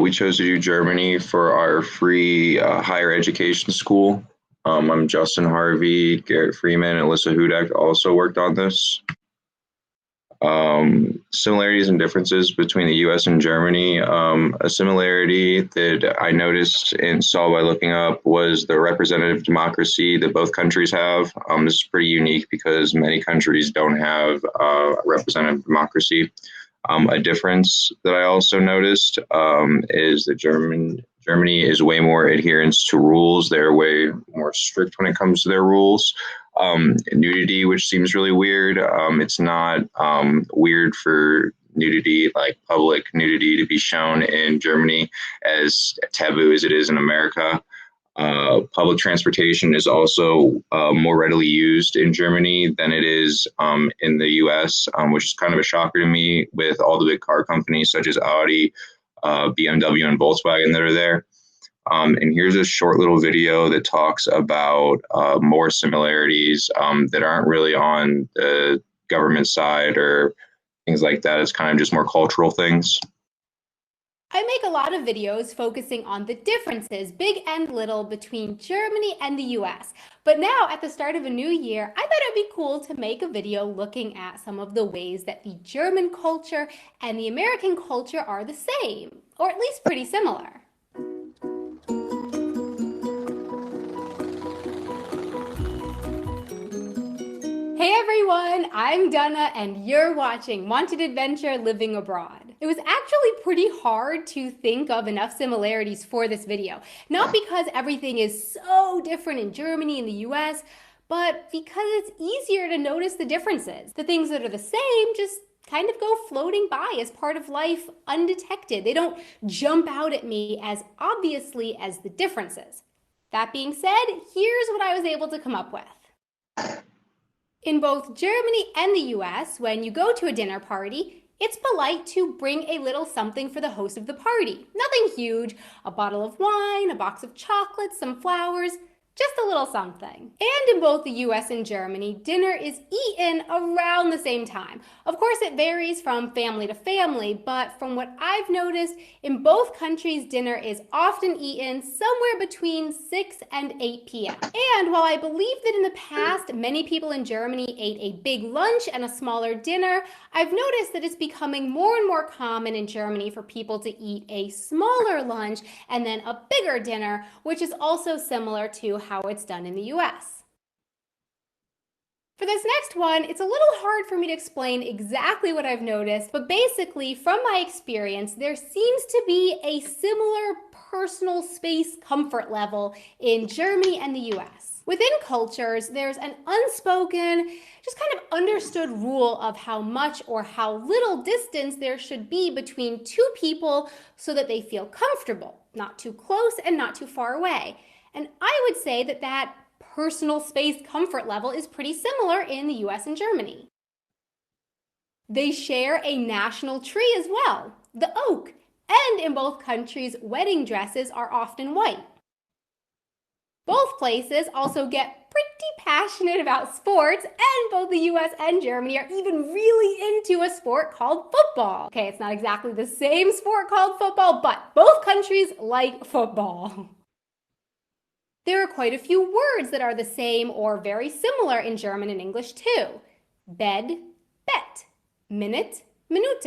We chose to do Germany for our free higher education school. I'm Justin Harvey, Garrett Freeman, and Alyssa Hudak also worked on this. Similarities and differences between the US and Germany. A similarity that I noticed and saw by looking up was the representative democracy that both countries have. This is pretty unique because many countries don't have representative democracy. A difference that I also noticed is that Germany is way more adherence to rules. They're way more strict when it comes to their rules. Nudity, which seems really weird. It's not weird for nudity, like public nudity, to be shown in Germany as taboo as it is in America. Public transportation is also more readily used in Germany than it is in the US, which is kind of a shocker to me with all the big car companies such as Audi, BMW, and Volkswagen that are there. And here's a short little video that talks about more similarities that aren't really on the government side or things like that. It's kind of just more cultural things. I make a lot of videos focusing on the differences, big and little, between Germany and the US. But now, at the start of a new year, I thought it would be cool to make a video looking at some of the ways that the German culture and the American culture are the same, or at least pretty similar. Hey everyone, I'm Donna and you're watching Wanted Adventure Living Abroad. It was actually pretty hard to think of enough similarities for this video. Not because everything is so different in Germany and the US, but because it's easier to notice the differences. The things that are the same just kind of go floating by as part of life undetected. They don't jump out at me as obviously as the differences. That being said, here's what I was able to come up with. In both Germany and the US, when you go to a dinner party, it's polite to bring a little something for the host of the party. Nothing huge, a bottle of wine, a box of chocolates, some flowers, just a little something. And in both the US and Germany, dinner is eaten around the same time. Of course, it varies from family to family, but from what I've noticed, in both countries, dinner is often eaten somewhere between 6 and 8 p.m. And while I believe that in the past, many people in Germany ate a big lunch and a smaller dinner, I've noticed that it's becoming more and more common in Germany for people to eat a smaller lunch and then a bigger dinner, which is also similar to how it's done in the US. For this next one, it's a little hard for me to explain exactly what I've noticed, but basically, from my experience, there seems to be a similar personal space comfort level in Germany and the US. Within cultures, there's an unspoken, just kind of understood rule of how much or how little distance there should be between two people so that they feel comfortable, not too close and not too far away. And I would say that that personal space comfort level is pretty similar in the US and Germany. They share a national tree as well, the oak, and in both countries, wedding dresses are often white. Both places also get pretty passionate about sports, and both the US and Germany are even really into a sport called football. Okay, it's not exactly the same sport called football, but both countries like football. There are quite a few words that are the same or very similar in German and English too. Bed, bet, minute, minute,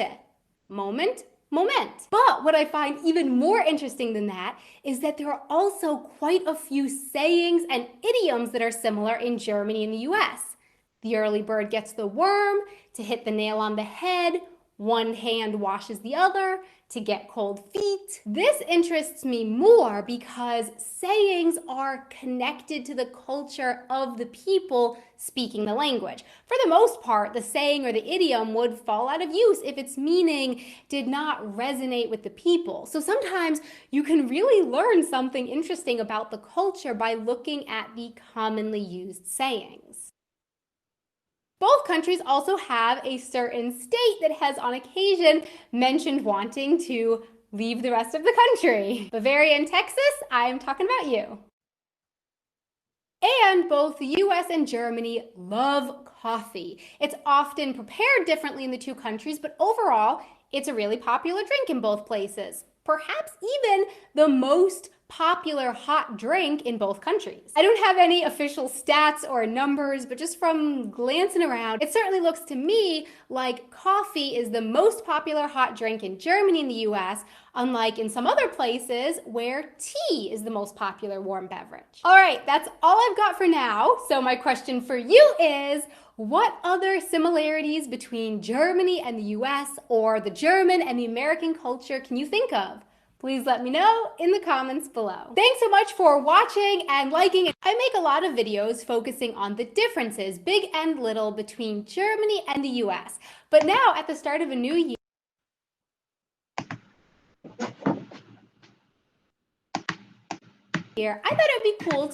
moment, moment. But what I find even more interesting than that is that there are also quite a few sayings and idioms that are similar in Germany and the US. The early bird gets the worm, to hit the nail on the head, one hand washes the other, to get cold feet. This interests me more because sayings are connected to the culture of the people speaking the language. For the most part, the saying or the idiom would fall out of use if its meaning did not resonate with the people. So sometimes you can really learn something interesting about the culture by looking at the commonly used sayings. Both countries also have a certain state that has on occasion mentioned wanting to leave the rest of the country. Bavaria and Texas, I'm talking about you. And both the US and Germany love coffee. It's often prepared differently in the two countries, but overall, it's a really popular drink in both places. perhaps even the most popular hot drink in both countries. I don't have any official stats or numbers, but just from glancing around, it certainly looks to me like coffee is the most popular hot drink in Germany and the US, unlike in some other places where tea is the most popular warm beverage. All right, that's all I've got for now. So my question for you is, what other similarities between Germany and the US or the German and the American culture can you think of? Please let me know in the comments below. Thanks so much for watching and liking. I make a lot of videos focusing on the differences, big and little, between Germany and the US. But now, at the start of a new year, I thought it'd be cool to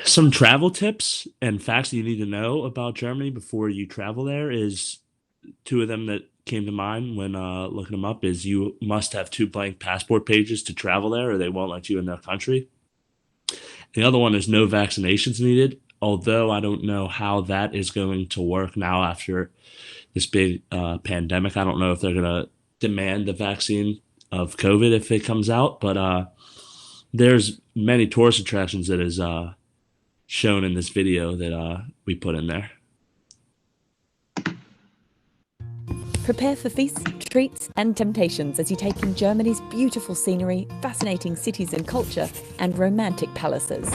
Some travel tips and facts that you need to know about Germany before you travel there is two of them that came to mind when looking them up is you must have two blank passport pages to travel there or they won't let you in their country. The other one is no vaccinations needed, although I don't know how that is going to work now after this big pandemic. I don't know if they're going to demand the vaccine of COVID if it comes out, but there's many tourist attractions that is shown in this video that we put in there. Prepare for feasts, treats and temptations as you take in Germany's beautiful scenery, fascinating cities and culture, and romantic palaces.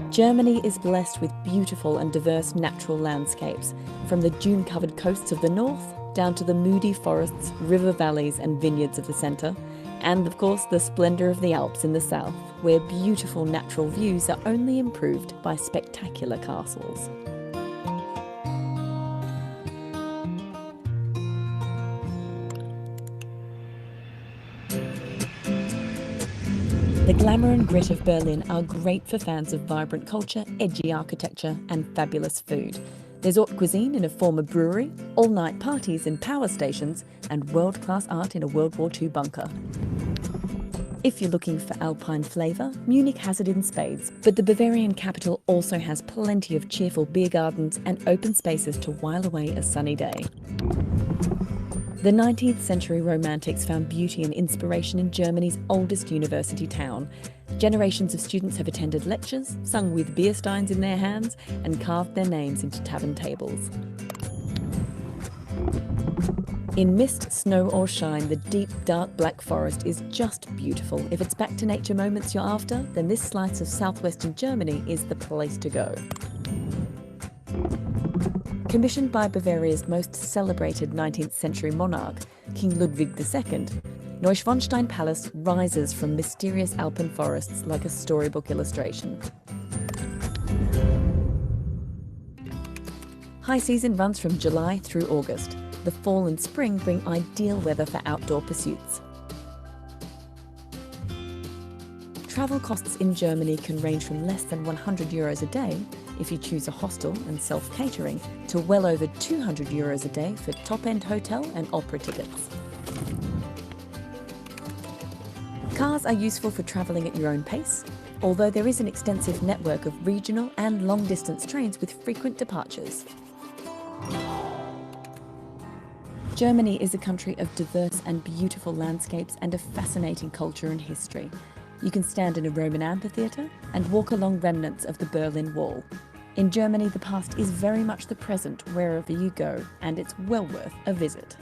Germany is blessed with beautiful and diverse natural landscapes, from the dune-covered coasts of the north down to the moody forests, river valleys and vineyards of the centre, and of course the splendour of the Alps in the south, where beautiful natural views are only improved by spectacular castles. The glamour and grit of Berlin are great for fans of vibrant culture, edgy architecture and fabulous food. There's haute cuisine in a former brewery, all-night parties in power stations, and world-class art in a World War II bunker. If you're looking for alpine flavour, Munich has it in spades, but the Bavarian capital also has plenty of cheerful beer gardens and open spaces to while away a sunny day. The 19th century Romantics found beauty and inspiration in Germany's oldest university town. Generations of students have attended lectures, sung with beer steins in their hands, and carved their names into tavern tables. In mist, snow or shine, the deep, dark black forest is just beautiful. If it's back to nature moments you're after, then this slice of southwestern Germany is the place to go. Commissioned by Bavaria's most celebrated 19th century monarch, King Ludwig II, Neuschwanstein Palace rises from mysterious alpine forests like a storybook illustration. High season runs from July through August. The fall and spring bring ideal weather for outdoor pursuits. Travel costs in Germany can range from less than €100 a day if you choose a hostel and self-catering, to well over €200 a day for top-end hotel and opera tickets. Cars are useful for travelling at your own pace, although there is an extensive network of regional and long-distance trains with frequent departures. Germany is a country of diverse and beautiful landscapes and a fascinating culture and history. You can stand in a Roman amphitheatre and walk along remnants of the Berlin Wall. In Germany, the past is very much the present wherever you go, and it's well worth a visit.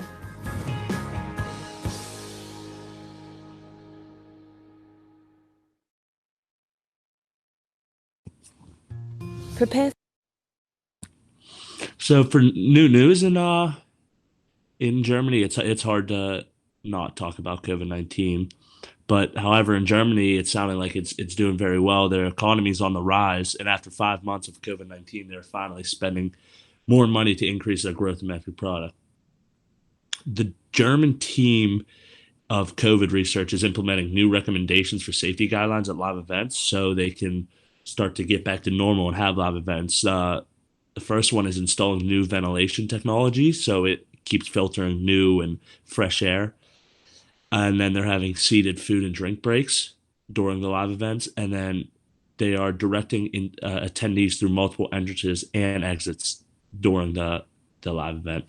Prepare. So for new news in Germany, it's hard to not talk about COVID-19. But however, in Germany, it's sounding like it's doing very well. Their economy's on the rise, and after 5 months of COVID-19, they're finally spending more money to increase their growth domestic product. The German team of COVID research is implementing new recommendations for safety guidelines at live events so they can start to get back to normal and have live events. The first one is installing new ventilation technology so it keeps filtering new and fresh air. And then they're having seated food and drink breaks. during the live events, and then they are directing attendees through multiple entrances and exits during the live event.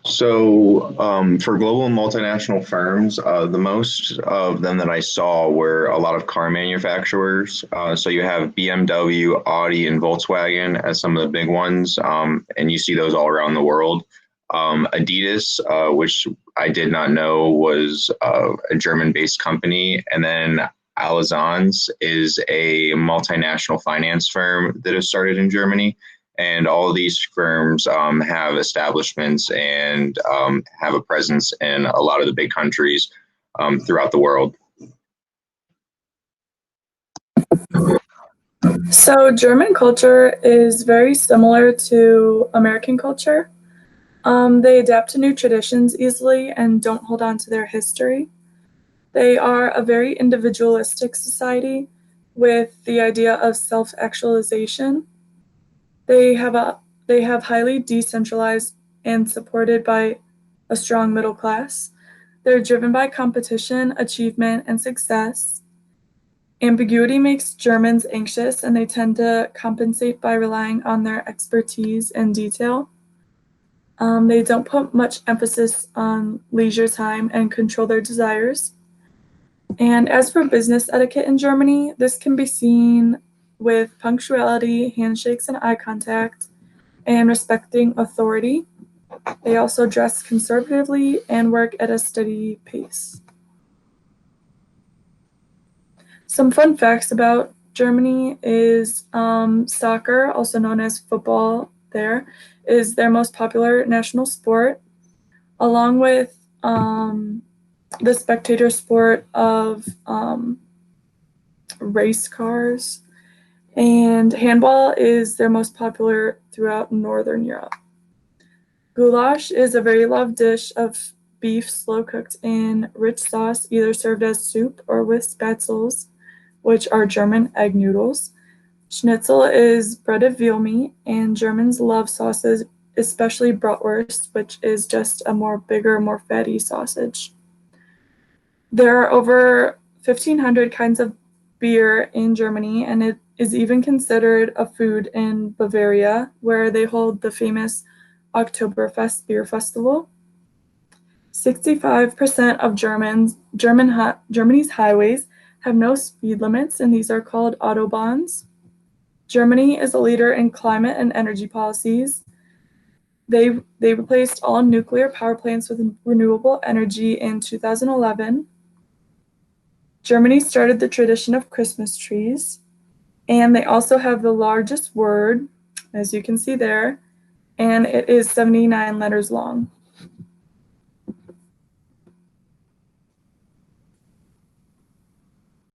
So, for global multinational firms, the most of them that I saw were a lot of car manufacturers. So you have BMW, Audi, and Volkswagen as some of the big ones, and you see those all around the world. Adidas, which I did not know was a German-based company, and then Allianz is a multinational finance firm that has started in Germany. And all of these firms have establishments and have a presence in a lot of the big countries throughout the world. So German culture is very similar to American culture. They adapt to new traditions easily and don't hold on to their history. They are a very individualistic society with the idea of self-actualization. They have highly decentralized and supported by a strong middle class. They're driven by competition, achievement, and success. Ambiguity makes Germans anxious, and they tend to compensate by relying on their expertise and detail. They don't put much emphasis on leisure time and control their desires. And as for business etiquette in Germany, this can be seen with punctuality, handshakes, and eye contact, and respecting authority. They also dress conservatively and work at a steady pace. Some fun facts about Germany is soccer, also known as football there, is their most popular national sport, along with the spectator sport of race cars. And handball is their most popular throughout Northern Europe. Goulash is a very loved dish of beef slow cooked in rich sauce, either served as soup or with spätzles, which are German egg noodles. Schnitzel is breaded veal meat, and Germans love sauces, especially bratwurst, which is just a bigger, more fatty sausage. There are over 1,500 kinds of beer in Germany, and it is even considered a food in Bavaria, where they hold the famous Oktoberfest beer festival. 65% of Germany's highways have no speed limits, and these are called autobahns. Germany is a leader in climate and energy policies. They replaced all nuclear power plants with renewable energy in 2011. Germany started the tradition of Christmas trees, and they also have the largest word, as you can see there, and it is 79 letters long.